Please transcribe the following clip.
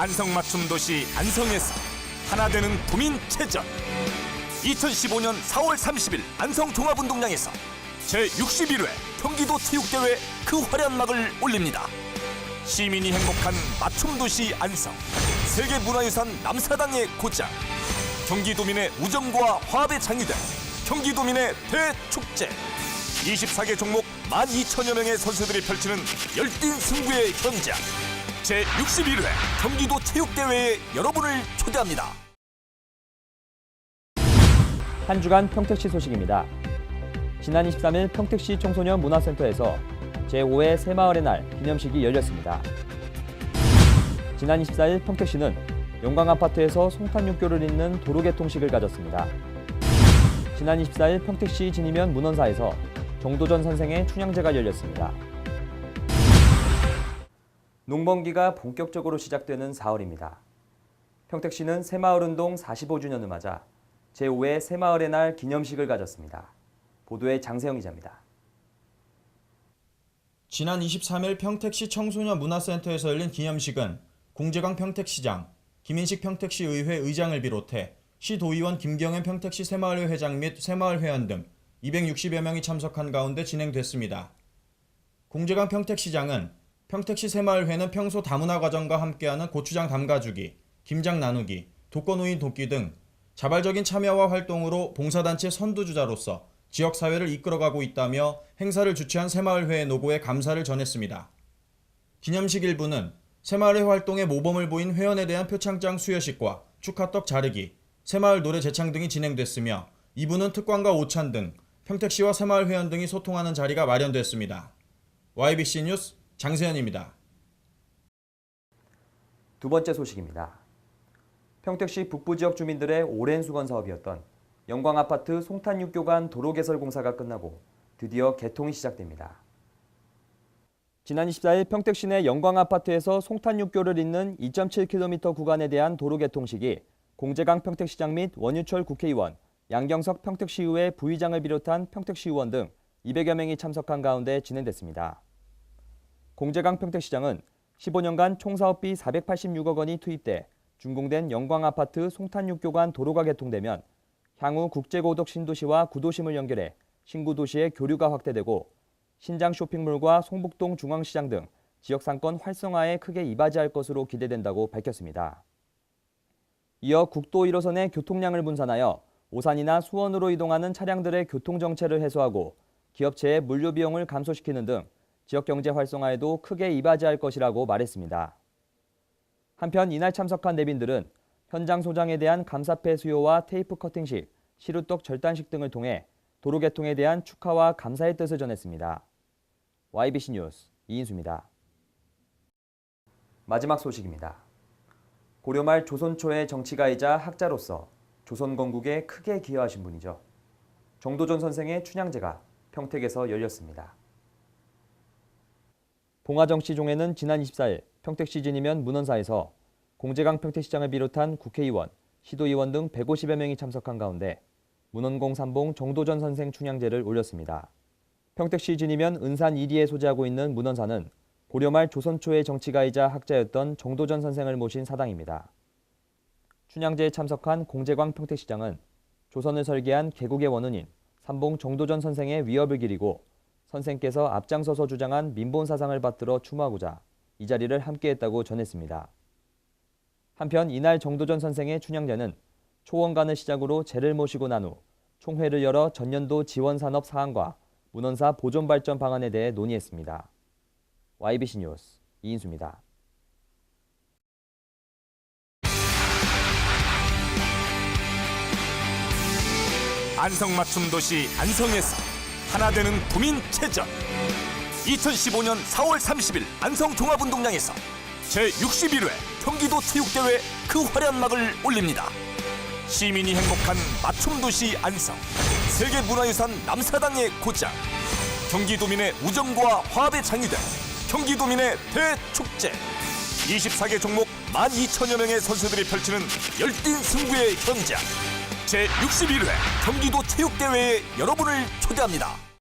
안성맞춤도시 안성에서 하나 되는 도민체전 2015년 4월 30일 안성종합운동장에서 제61회 경기도체육대회 그 화려한 막을 올립니다. 시민이 행복한 맞춤도시 안성, 세계문화유산 남사당의 고장, 경기도민의 우정과 화합의 장유된 경기도민의 대축제, 24개 종목 12,000여 명의 선수들이 펼치는 열띤 승부의 현장, 제61회 경기도체육대회에 여러분을 초대합니다. 한 주간 평택시 소식입니다. 지난 23일 평택시 청소년 문화센터에서 제5회 새마을의 날 기념식이 열렸습니다. 지난 24일 평택시는 영광아파트에서 송탄육교를 잇는 도로개통식을 가졌습니다. 지난 24일 평택시 진이면 문헌사에서 정도전 선생의 춘향제가 열렸습니다. 농번기가 본격적으로 시작되는 4월입니다. 평택시는 새마을운동 45주년을 맞아 제5회 새마을의 날 기념식을 가졌습니다. 보도에 장세영 기자입니다. 지난 23일 평택시 청소년 문화센터에서 열린 기념식은 공재광 평택시장, 김인식 평택시 의회 의장을 비롯해 시도의원 김경현 평택시 새마을회 회장 및 새마을회원 등 260여 명이 참석한 가운데 진행됐습니다. 공재광 평택시장은 평택시 새마을회는 평소 다문화 과정과 함께하는 고추장 담가주기, 김장 나누기, 독거노인 돕기 등 자발적인 참여와 활동으로 봉사단체 선두주자로서 지역사회를 이끌어가고 있다며 행사를 주최한 새마을회의 노고에 감사를 전했습니다. 기념식 1부는 새마을회 활동에 모범을 보인 회원에 대한 표창장 수여식과 축하떡 자르기, 새마을 노래 제창 등이 진행됐으며 2부는 특광과 오찬 등 평택시와 새마을 회원 등이 소통하는 자리가 마련됐습니다. YBC 뉴스 장세현입니다. 두 번째 소식입니다. 평택시 북부 지역 주민들의 오랜 수건 사업이었던 영광아파트 송탄육교 간 도로 개설 공사가 끝나고 드디어 개통이 시작됩니다. 지난 24일 평택시 내 영광아파트에서 송탄육교를 잇는 2.7km 구간에 대한 도로 개통식이 공재강 평택시장 및 원유철 국회의원, 양경석 평택시의회 부의장을 비롯한 평택시의원 등 200여 명이 참석한 가운데 진행됐습니다. 공재강 평택시장은 15년간 총 사업비 486억 원이 투입돼 준공된 영광아파트 송탄육교 간 도로가 개통되면 향후 국제고덕 신도시와 구도심을 연결해 신구도시의 교류가 확대되고 신장 쇼핑몰과 송북동 중앙시장 등 지역 상권 활성화에 크게 이바지할 것으로 기대된다고 밝혔습니다. 이어 국도 1호선의 교통량을 분산하여 오산이나 수원으로 이동하는 차량들의 교통정체를 해소하고 기업체의 물류 비용을 감소시키는 등 지역 경제 활성화에도 크게 이바지할 것이라고 말했습니다. 한편 이날 참석한 내빈들은 현장 소장에 대한 감사패 수여와 테이프 커팅식, 시루떡 절단식 등을 통해 도로 개통에 대한 축하와 감사의 뜻을 전했습니다. YBC 뉴스 이인수입니다. 마지막 소식입니다. 고려 말 조선 초의 정치가이자 학자로서 조선 건국에 크게 기여하신 분이죠. 정도전 선생의 춘향제가 평택에서 열렸습니다. 봉화정치종회는 지난 24일 평택시 진이면 문헌사에서 공재강 평택시장을 비롯한 국회의원, 시도의원 등 150여 명이 참석한 가운데 문헌공 삼봉 정도전 선생 춘향제를 올렸습니다. 평택시 진이면 은산 1리에 소재하고 있는 문헌사는 고려 말 조선 초의 정치가이자 학자였던 정도전 선생을 모신 사당입니다. 춘향제에 참석한 공재광 평택시장은 조선을 설계한 개국의 원hun인 삼봉 정도전 선생의 위협을 기리고 선생께서 앞장서서 주장한 민본 사상을 받들어 추모하고자 이 자리를 함께했다고 전했습니다. 한편 이날 정도전 선생의 춘향제는 초원간을 시작으로 제를 모시고 난 후 총회를 열어 전년도 지원산업 사항과 문헌사 보존 발전 방안에 대해 논의했습니다. YBC 뉴스 이인수입니다. 안성맞춤도시 안성에서 하나 되는 도민체전 2015년 4월 30일 안성종합운동장에서 제61회 경기도체육대회 그 화려한 막을 올립니다. 시민이 행복한 맞춤도시 안성, 세계문화유산 남사당의 고장, 경기도민의 우정과 화합의 장유된 경기도민의 대축제, 24개 종목 12,000여 명의 선수들이 펼치는 열띤 승부의 현장, 제61회 경기도체육대회에 여러분을 초대합니다.